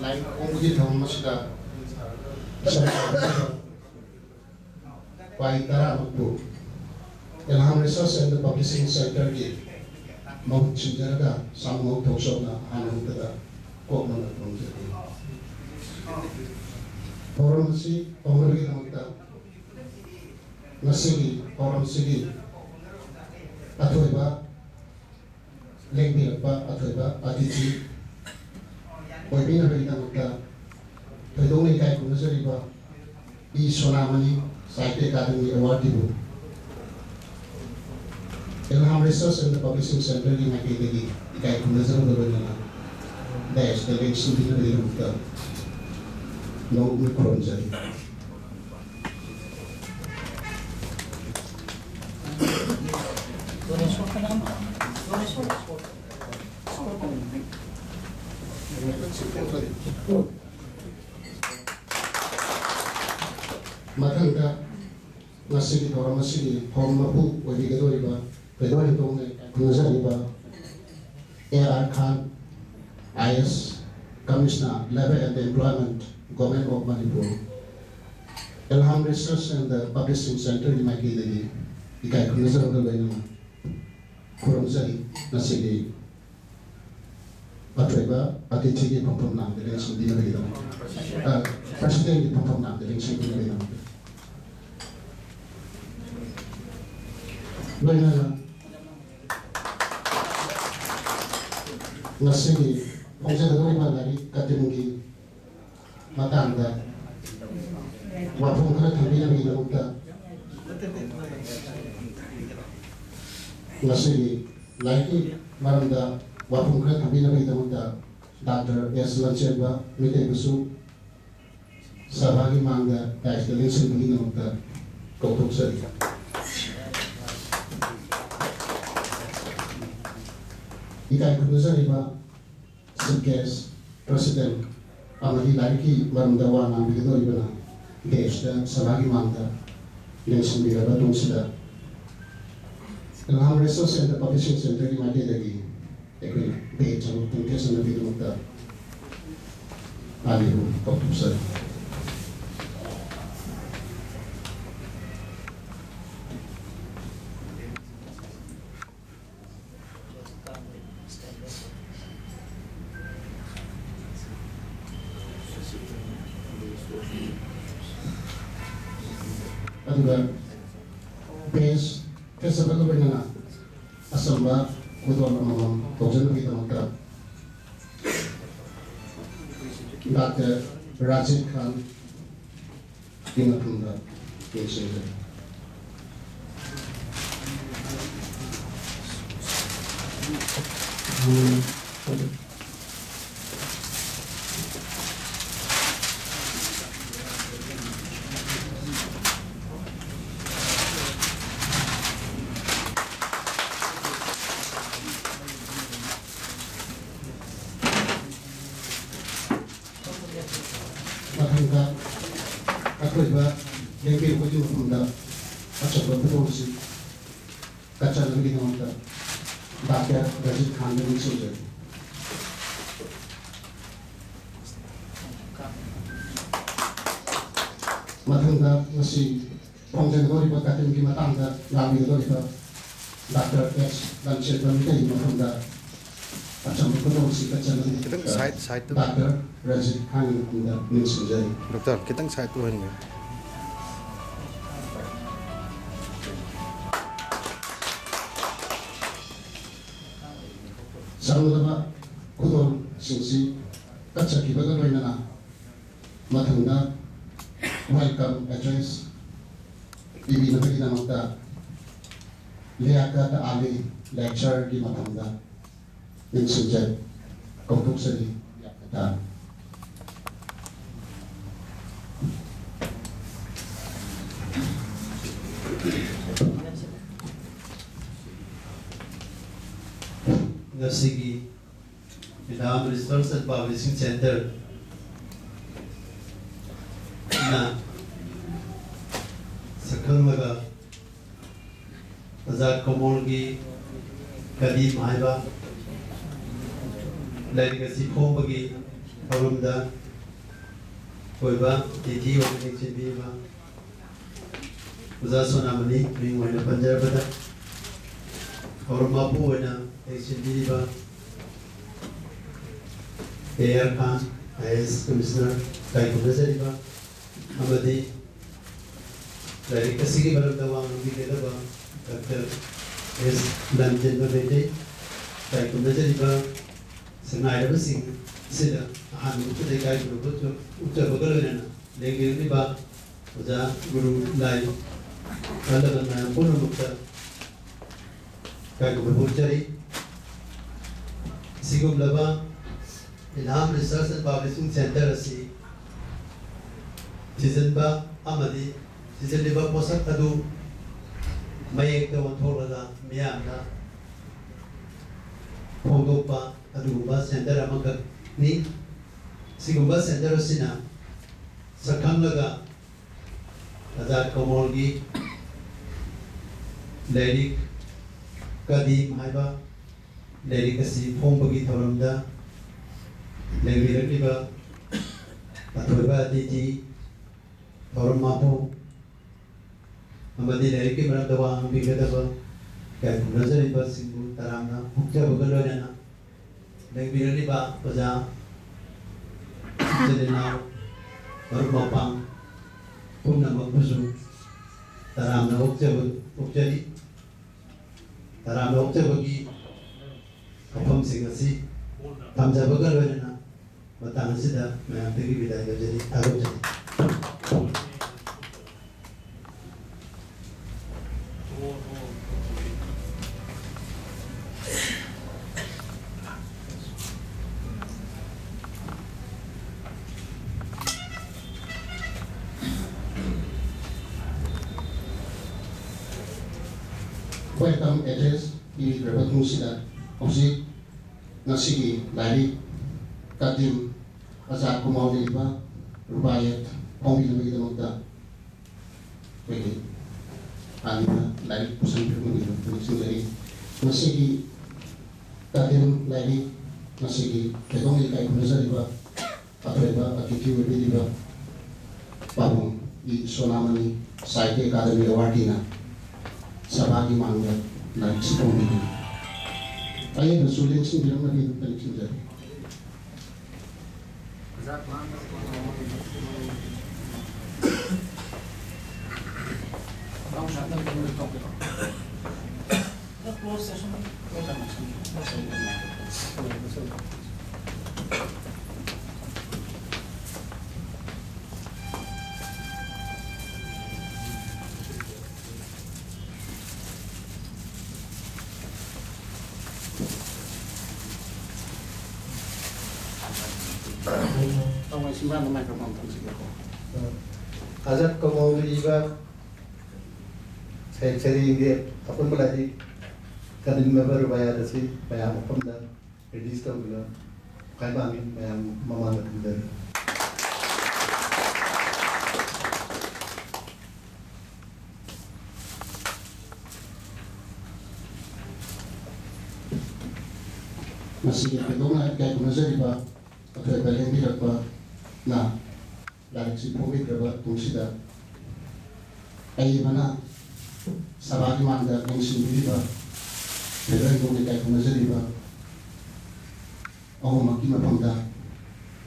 Line ओंगी थम मसिदा पाई तरा मक्बू Ilham Research and Publishing Center की मौत चिंजरगा सामूहिक थोसोना हानुकदा कोमल प्रोजेक्ट फोरम सी पौरगी नमकता नसीगी फोरम सीगी अथोइबा लेंबिरबा अथोइबा अतिथि ओइबिना बेगी नमकता थोइदोंनि काय कुनजरिबा ई सोनामणि साहित्य अकादमी अवार्ड दिबो Ilham Research and Publishing Center di Makilagi ikai kunazar dobenana dash the links to the video no mikronjari matangka masih di orang masih di home mapu wadi kedua Kedua itu menjadi A.R. Khan, IS, Commissioner, Labor and Employment, Government of Manipur. Ilham Research and the Publishing Center di Makilagi, ikai kunazar dobenana kurangzari nasigi Patreba, Atithi di Pampamna, the links to the video. President di Pampamna, the links to the video. Nasigi pongsa doi malari katimgi matanda wapung kara thambina gi namukta nasigi laiki maranda wapung kara thambina gi namukta Dr. S. Lancheba mite busu sabagi mangga dash the links gi namukta kautuk sari ikai kunazariba subcase president amagi laiki maramdawa nambi gedoribana deshda sabagi mangda nation biraba tungsida Ilham Research and the Publishing Center di Makilagi ekoi page and tungkes na bidumukta alihu kopusar Aduga page kesabag ko na asamba kudol amam tojan kita mata Dr. Rajiv Khan Dinapunda page Aku juga yang kiri kucing munda, acap betul sih. Kaca lagi nonton, Dr. Rajiv Khan dari Suja. Matangga masih pengjen gori buat katin kima tangga, lagi gori buat Dr. S. Lancheba mite matangga. Acap betul sih kaca lagi. Side tu. Dr. Rajiv Khan dari Suja. Doktor, kita side tu kan? Sarudaba kudol singsi kaca kibaga loinana matangga welcome address bibi nabagi namagda liaka ta ali lecture di matangga ning subject kautuk sari yakata Nasigi Ilham Research and Publishing Center na sakhalmaga Azad Komolgi Kadim Haiba Legacy Khobagi ꯊꯧꯔꯝꯗ ꯑꯣꯏꯕ ꯇꯤꯊꯤ ꯑꯣꯏꯅ ꯌꯦꯡꯁꯤꯟꯕꯤꯕ ꯑꯣꯖꯥ ꯁꯣꯅꯥꯃꯅꯤ ꯃꯤꯡ ꯑꯣꯏꯅ ꯄꯟꯖꯔꯕꯗ ꯊꯧꯔꯝ ꯃꯄꯨ ꯑꯣꯏꯅ ꯌꯦꯡꯁꯤꯟꯕꯤꯔꯤꯕ AR Khan IAS Commissioner ꯇꯥꯏꯈꯨꯝꯅꯖꯔꯤꯕ ꯑꯃꯗꯤ ꯂꯥꯏꯔꯤꯛ ꯑꯁꯤꯒꯤ ꯃꯔꯝꯗ ꯋꯥ ꯉꯥꯡꯕꯤꯒꯗꯕ ꯗꯥꯛꯇꯔ S. ꯂꯝꯖꯦꯟꯕ ꯃꯩꯇꯩ ꯇꯥꯏꯈꯨꯝꯅꯖꯔꯤꯕ ꯁꯛꯅꯥꯏꯔꯕꯁꯤꯡ ꯑꯁꯤꯗ ꯑꯍꯥꯟꯕ ꯃꯛꯇꯗ ꯏꯀꯥꯏꯈꯨꯝꯅꯕ ꯎꯠꯆꯕꯒ ꯂꯣꯏꯅꯅ ꯂꯦꯡꯕꯤꯔꯛꯂꯤꯕ ꯑꯣꯖꯥ ꯒꯨꯔꯨ ꯂꯥꯏ ꯑꯍꯜ ꯃꯌꯥꯝ ꯄꯨꯝꯅꯃꯛꯇ ꯏꯀꯥꯏꯈꯨꯝꯅꯕ ꯎꯠꯆꯔꯤ ꯑꯁꯤꯒꯨꯝꯂꯕ ꯏꯜꯍꯥꯝ ꯔꯤꯁꯔꯁ ꯑꯦꯟड ꯄꯕ꯭ꯂꯤꯁꯤꯡ ꯁꯦꯟꯇꯔ ꯑꯁꯤ ꯊꯤꯖꯤꯟꯕ ꯑꯃꯗꯤ ꯊꯤꯖꯤꯜꯂꯤꯕ ꯄꯣꯠꯁꯛ ꯑꯗꯨ ꯃꯌꯦꯛꯇ ꯑꯣꯟꯊꯣꯛꯂꯒ ꯃꯤꯌꯥꯝꯅ ꯐꯣꯡꯗꯣꯛꯄ ꯑꯗꯨꯒꯨꯝꯕ ꯁꯦꯟꯇꯔ ꯑꯃꯈꯛꯅꯤ ꯁꯤꯒꯨꯝꯕ ꯁꯦꯟꯇꯔ ꯑꯁꯤꯅ ꯁꯛꯈꯪꯂꯒ ꯑꯖꯥꯗ ꯀꯣꯃꯣꯜꯒꯤ ꯂꯥꯏꯔꯤꯛ ꯀꯗꯤꯝ ꯍꯥꯏꯕ ꯂꯥꯏꯔꯤꯛ ꯑꯁꯤ ꯐꯣꯡꯕꯒꯤ ꯊꯧꯔꯝꯗ ꯂꯦꯡꯕꯤꯔꯛꯂꯤꯕ ꯑꯊꯣꯏꯕ ꯑꯇꯤꯊꯤ ꯊꯧꯔꯝ ꯃꯄꯨ ꯑꯃꯗꯤ ꯂꯥꯏꯔꯤꯛꯀꯤ ꯃꯔꯝꯗ ꯋꯥ ꯉꯥꯡꯕꯤꯒꯗꯕ ꯏꯀꯥꯏꯈꯨꯝꯅꯖꯔꯤꯕꯁꯤꯡꯕꯨ ꯇꯔꯥꯝꯅ ꯑꯣꯛꯆꯕꯒ ꯂꯣꯏꯅꯅ ꯂꯦꯡꯕꯤꯔꯛꯂꯤꯕ ꯑꯣꯖꯥ ꯏꯆꯤꯜ ꯏꯅꯥꯎ ꯃꯔꯨꯞ ꯃꯄꯥꯡ ꯄꯨꯝꯅꯃꯛꯄꯨꯁꯨ ꯇꯔꯥꯝꯅ ꯑꯣꯛꯆꯔꯤ ꯇꯔꯥꯝꯅ ꯑꯣꯛꯆꯕꯒꯤ ꯋꯥꯐꯝꯁꯤꯡ ꯑꯁꯤ ꯊꯝꯖꯕꯒ ꯂꯣꯏꯅꯅ ꯃꯇꯥꯡ ꯑꯁꯤꯗ ꯃꯌꯥꯝꯗꯒꯤ ꯕꯤꯗꯥꯏ ꯂꯧꯖꯔꯤ ꯊꯥꯒꯠꯆꯔꯤ Welcome address ꯄꯤꯈ꯭ꯔꯕ ꯃꯇꯨꯡꯁꯤꯗ ꯍꯧꯖꯤꯛ ꯉꯁꯤꯒꯤ ꯂꯥꯏꯔꯤꯛ ꯀꯗꯤꯝ ꯑꯖꯥꯗ ꯀꯨꯃꯥꯔ ꯂꯩꯔꯤꯕ ꯔꯨꯕꯥꯌꯠ ꯐꯣꯡꯕꯤꯅꯕꯒꯤꯗꯃꯛꯇ ꯑꯩꯈꯣꯏꯒꯤ ꯍꯥꯟꯅ ꯂꯥꯏꯔꯤꯛ ꯄꯨꯁꯟꯕꯤꯔꯝꯕꯒꯤꯗꯃꯛꯇ ꯅꯤꯡꯁꯤꯡꯖꯔꯤ ꯉꯁꯤꯒꯤ ꯀꯗꯤꯝ ꯂꯥꯏꯔꯤꯛ ꯉꯁꯤꯒꯤ ꯀꯩꯗꯧꯉꯩ ꯏꯀꯥꯏꯈꯨꯝꯅꯖꯔꯤꯕ ꯑꯊꯣꯏꯕ ꯑꯇꯤꯊꯤ ꯑꯣꯏꯕꯤꯔꯤꯕ ꯄꯥꯕꯨꯡ ꯏ ꯁꯣꯅꯥꯃꯅꯤ ꯁꯥꯍꯤꯇ꯭ꯌ ꯑꯦꯀꯥꯗꯃꯤ ꯑꯦꯋꯥꯔꯗꯤꯅ ꯁꯚꯥꯒꯤ ꯃꯥꯡꯗ ꯂꯥꯏꯔꯤꯛ ꯐꯣꯡꯕꯤꯔꯤ ꯑꯩꯅꯁꯨ ꯂꯦꯡꯁꯤꯟꯕꯤꯔꯝꯕꯒꯤꯗꯃꯛꯇ ꯅꯤꯡꯁꯤꯡꯖꯔꯤ ꯑꯖꯥꯗ ꯀꯣꯃꯣꯜꯒꯤꯕ ꯁꯩꯔꯦꯡꯒꯤ ꯑꯄꯨꯟꯕ ꯂꯥꯏꯔꯤꯛ ꯀꯗꯤꯝ ꯍꯥꯏꯕ ꯔꯨꯕꯥꯌꯥꯠ ꯑꯁꯤ ꯃꯌꯥꯝ ꯃꯐꯝꯗ ꯔꯤꯂꯤꯖ ꯇꯧꯗꯨꯅ ꯈ꯭ꯋꯥꯏ ꯄꯥꯝꯃꯤ ꯃꯌꯥꯝ ꯃꯃꯥꯡꯗ ꯊꯝꯖꯔꯤ ꯃꯁꯤꯒꯤ ꯀꯩꯗꯧꯉꯩ ꯏꯀꯥꯏꯈꯨꯝꯅꯖꯔꯤꯕ ꯑꯊꯣꯏꯕ ꯂꯦꯡꯕꯤꯔꯛꯄꯅ ꯂꯥꯏꯔꯤꯛꯁꯤ ꯐꯣꯡꯕꯤꯈ꯭ꯔꯕ ꯇꯨꯡꯁꯤꯗ ꯑꯏꯕꯅ ꯁꯚꯥꯒꯤ ꯃꯥꯡꯗ ꯌꯦꯡꯁꯤꯟꯕꯤꯔꯤꯕ ꯀꯩꯗꯧꯉꯩ ꯏꯀꯥꯏꯈꯨꯝꯅꯖꯔꯤꯕ ꯑꯍꯨꯝꯃꯛꯀꯤ ꯃꯐꯝꯗ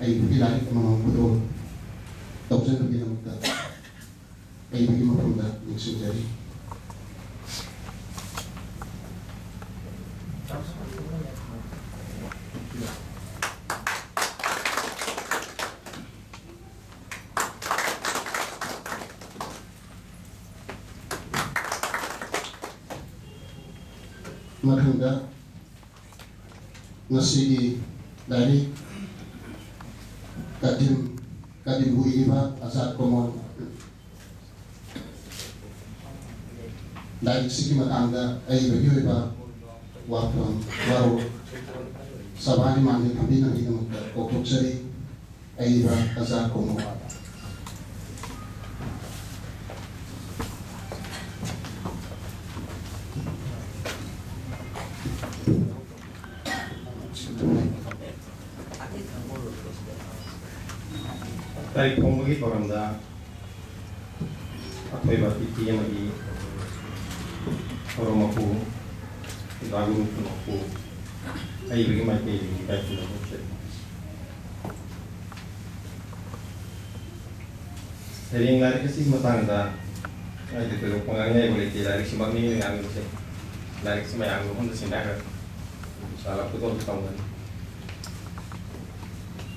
ꯑꯏꯕꯒꯤ ꯂꯥꯏꯔꯤꯛ ꯑꯃꯃꯝ ꯈꯨꯗꯣꯜ ꯇꯧꯖꯅꯕꯒꯤꯗꯃꯛꯇ ꯑꯏꯕꯒꯤ ꯃꯐꯝꯗ ꯌꯦꯡꯁꯤꯟꯖꯔꯤ ꯃꯊꯪꯗ ꯉꯁꯤꯒꯤ ꯂꯥꯏꯔꯤꯛ ꯀꯗꯤꯝꯕꯨ ꯏꯔꯤꯕ ꯑꯖꯥꯗ ꯀꯨꯃꯥꯔ ꯂꯥꯏꯔꯤꯛꯁꯤꯒꯤ ꯃꯇꯥꯡꯗ ꯑꯏꯕꯒꯤ ꯑꯣꯏꯕ ꯋꯥꯐꯝ ꯋꯥꯔꯣꯜ ꯁꯚꯥꯒꯤ ꯃꯥꯡꯗ ꯊꯝꯕꯤꯅꯕꯒꯤꯗꯃꯛꯇ ꯀꯧꯊꯣꯛꯆꯔꯤ ꯑꯏꯕ ꯑꯖꯥꯗ ꯀꯨꯃꯥꯔ तारीख फोंबगी थोरमदा अथोइबा पिटी अमगी थोरमपु दागुरु पुनपु अइबगी माइकेली काइपुना होचे सेरिंग लारी kasi matangda ay dito ko pangangyay ulit lari si magni ng ano siya lari si may ang mundo sinaga sala ko to tawngan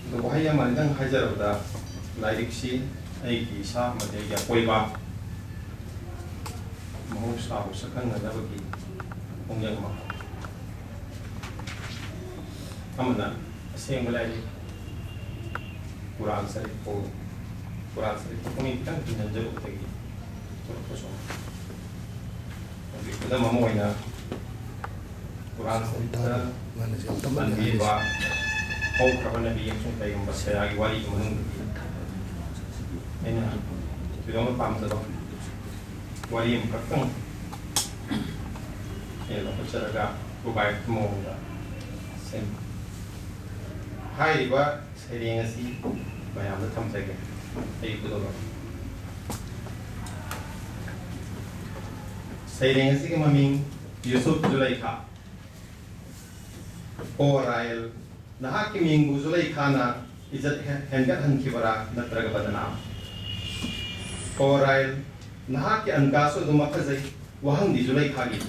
ito bahaya mandang hajar da lari si ay isa madaya koiba mahusah usakan na bagi pengyang mak amana asing mulai kurang sari po kurang sari po kumintan pinanjalo ko tagi terus kita mau ina kurang sari Mana siya? Taman nanti ba kau kapan nabi yang sungkai yang bersaya wali kemenung ini tidak mau paham tu wali yang kakang ini lah masyarakat berbaik mau dah sem hai ba saya ngasi bayar betul saja ay betul saya ngasi kemaming Yusuf Zulaikha Orail nah minggu Zulaikha na izat hengat hankibara natraga badana Orail nah angaso dumakazay wahang di Zulaikha gi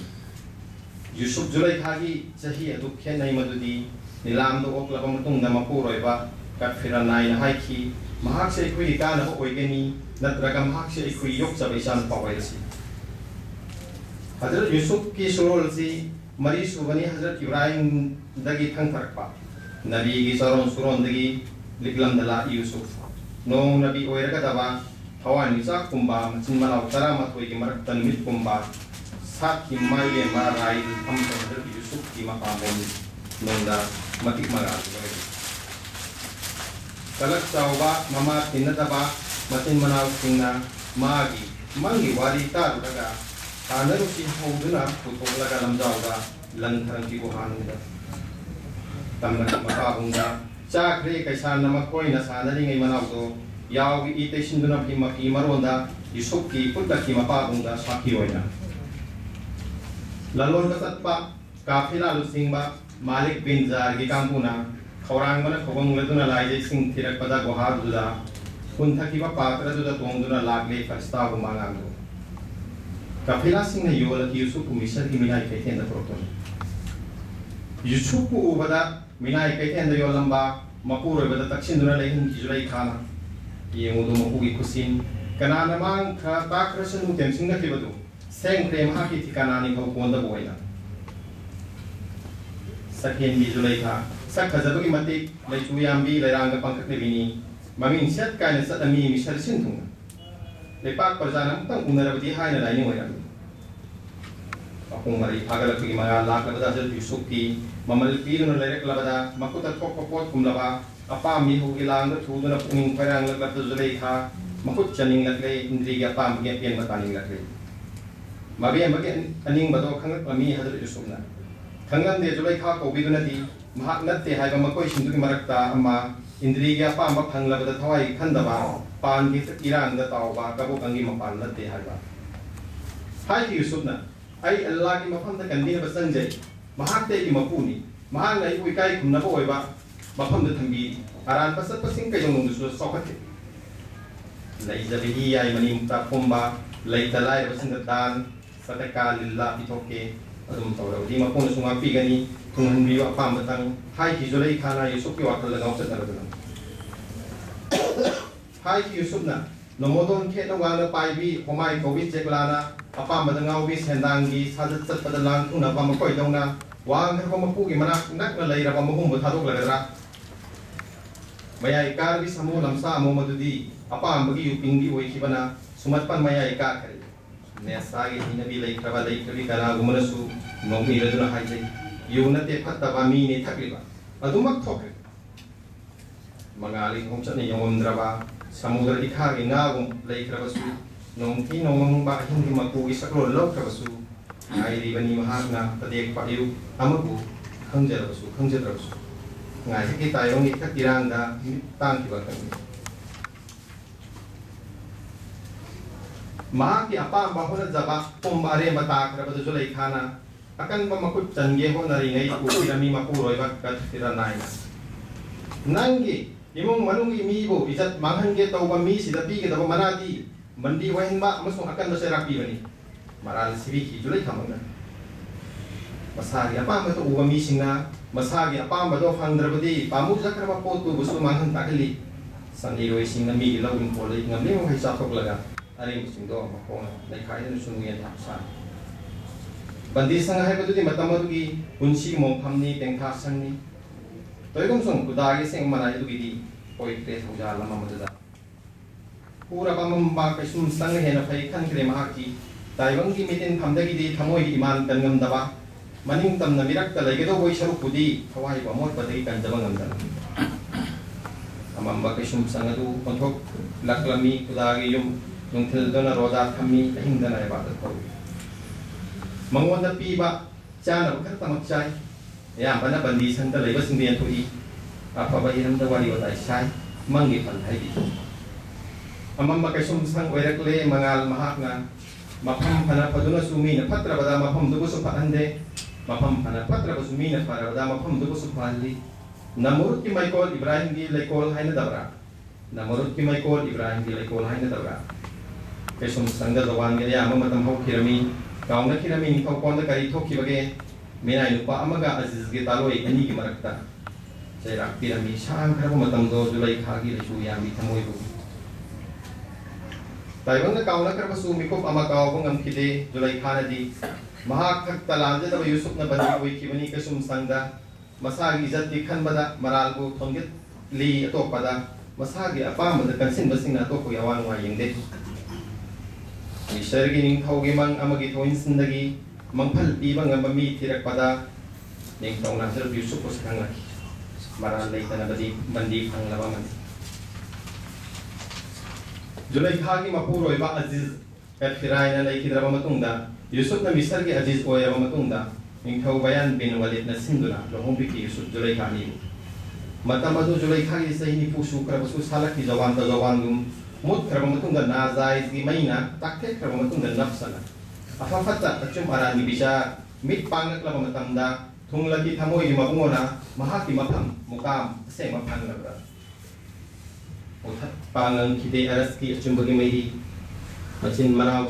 Yusuf Zulaikha gi sahi aduk khenai madudi nilam do okla pamatung na mapuroy ba kat firanay na haiki mahak sa ikui ka na ko oigeni natraga mahak sa ikui yok sa isan pawai si Hazrat Yusuf ki surol si mari subani Hazrat Ibrahim dagi thang tarpa nabi gi saron suron dagi liklam dala Yusuf no nabi oiraga daba hawan isa kumba macin malaw tara matoi gi marak tanmit kumba sat ki maile marai am Hazrat Yusuf ki makamon nonda matik magal kalak sauba mama tinataba matin manaw tingna magi mangi wari taru daga tanaru si hawduna putol laga lamjawda lantharang ki buhanunda tamna makahunda chakre kaisan namakoi na sanari ngai manaw do yawi ite sinduna maki maronda Yusuf ki putta ki mapahunda saki oina lalon kasatpa kafila lusingba Malik bin Zar gi kampuna khawrang mana khobang laduna laije sing thirak pada goha duda kunthaki ba patra duda tongduna lagle fasta bu mangang kafila sing na yola ki Yusuf misar ki minai kaiten da proton Yusuf ku ubada minai kaiten da yolamba mapuro bada taksin duna lehin ki julai khana yengudu mapugi kusin kanana mang kha takrasan mutem sing na kibadu seng prem ha ki tikana ni ko konda boina Sakhen bi Zulaikha sak khazabagi mati laichu yambi lairanga pangkak nebini maming set kaina sat ami misal sinthung lepak parjana tang unarabati haina laini moya apung mari agalak gi maya lak labada Hazrat Yusuf ki mamal pirun lairek labada makuta thok pot kumlaba apa mi hu ilang da thuduna punging parang lak Zulaikha makut chaning lakle indri ga pam ge pian mataning lakle mabi aning bado khangak ami Hazrat Yusuf na Kangan de Zulaikha ko bidunati mahak natte hai ba makoi sindu ki marakta amma indri ga pa ma phangla ba thawai khanda ba pan ki iran da taw ba kabu kangi ma pan natte hai ba hai ki Yusuf na ai Allah ki mafam da kandi ba sangjai mahak te ki mapuni mahak nai ui kai khumna ba oi ba mafam da thambi aran pasat pasing kai jong du su sokate lai zabihi ai mani mukta khomba lai talai ba singatan sataka lillah pitoke adum tawra di ma pun sunga pi gani tun biwa pam batang hai ki Zulaikha na Yusuf ki wakal lagaw sa taradana hai ki Yusuf na nomodon ke no wala pai bi homai covid jeklana apa madangaw bi sendang gi sajat sat padalang tuna pa makoi dongna wang ka mapu gi manak nak na laira pa mahum bathadok lagadra mayai kar bi samu lamsa mo madudi apa ambagi uping bi oi kibana sumat pan mayai ka kare Nesagi hinabi lai kraba lai kabi kana gumanasu nomi raduna haijai yuna te patta ba mi ne thakliba adumak thok mangali hom chani yomdra ba samudra ikha gi ngagum lai kraba su nongki nomang ba hindi maku isaklo lok kraba su ai ri bani mahagna padek pa yu amaku khangjar ba su khangjar ba su ngai ki tayong ikha tirang da tang ki ba kan महाकी अपाम बाहुना जबा पुम बारे मता करबद जुलै खाना अकन मकुट चंगे हो नरिंगै उरमी मपुरोइबा कथिरा नाइना नंगी इमुंग मनुंगी मीबो इज्जत मांगहनगे तौबा मी सिदा पीगदबा मनादी मंदी वहनबा अमसुंग अकन दसे रापीबनी मराल सिबी की जुलै खामंगा मसागी अपाम तो उबा मी सिंगना मसागी अपाम बदो फंगद्रबदी पामु जखरबा पोतु बुसु मांगहन ताकली सनीरोइ सिंगना मी लौइन पोलै ngam hai chathok अरे सिंगदो मकोन लेखाइन सुनुयन थापसा बंदी संग है बदुदी मतमदुगी उनसी मोफमनी तेंखा संगनी तोयगम संग कुदागी सेंग मनाय दुगी पोइते थौजा लमा मददा पूरा बमबा कसुम संग हेना फै खनख्रे महाकी ताइबंगी मितिन फमदगी दी थमोय इमान तंगम दबा मनिंग तमना मिरक त लेगेदो बोय सरुपुदी थवाई बमोत पदगी कंजबंग अंदर अमंबा कसुम संगदु पंथोक लकलमी कुदागी युम नुंथल दोना रोजा थमी अहिंदना इबादत करू मंगोंदा पीबा चाना बखर तमक चाय या बना बंदी संत लेबा सिंदियन थोई अफबा हिरमदा वारी वदाय साय मंगी फल हाइबी अमम्मा कसुम संग ओइरकले मंगाल महाकना मफम फना फदुना सुमी न फत्रबदा मफम दुबु सुफानदे मफम फना फत्रबा सुमी न फरबदा मफम दुबु सुफानली नमरुद की माइकोल इब्राहिम की लेकोल हाइना दबरा नमरुद की माइकोल इब्राहिम की लेकोल हाइना दबरा कसुम संग जवान के या ममतम हो खिरमी गाउना खिरमी निखौ कोंदा करी थोखि बगे मेनाय नुपा अमगा अजीज गे तालोय अनि की मरकता चैराक पिरमी शाम खरब मतम दो जुलै खागी लेसु यामी थमोय बु ताइबंग काउना करब सु मिकोप अमा काव बंगम खिदे जुलै खानदी महाक थक तलांजे दब यूसुफ न बंदी होई खिबनी कसुम संगदा मसागी इज्जत दी खनबदा मराल बु थोंगे ली अतोपदा मसागी अपाम द कंसिन बसिंग ना तो को यावान वा यंगदे ईश्वरगी निंथौगी मंग अमगी थोइनसिंदगी मंगफल पीबा ngambami thirakpada ningthau nasir yusuf ko sakang laki maran leitana bandi phanglaba man julai khagi mapuroi ba aziz kathiraina leikhidraba matungda yusuf na misar gi aziz oyaba matungda ningthau bayan bin walid na sinduna lohombi ki yusuf julai khani matamadu julai khagi sahini pusu krabasu salaki jawan ta jawan gum mut kraba matungda nazai gi maina takte kraba matungda nafsana afafata achum arani bisa mit pangak lama matamda thung lagi thamoi di mabungona mahaki mapam mukam se mapang labra uthat pangang kide araski achum bagi mai macin manaw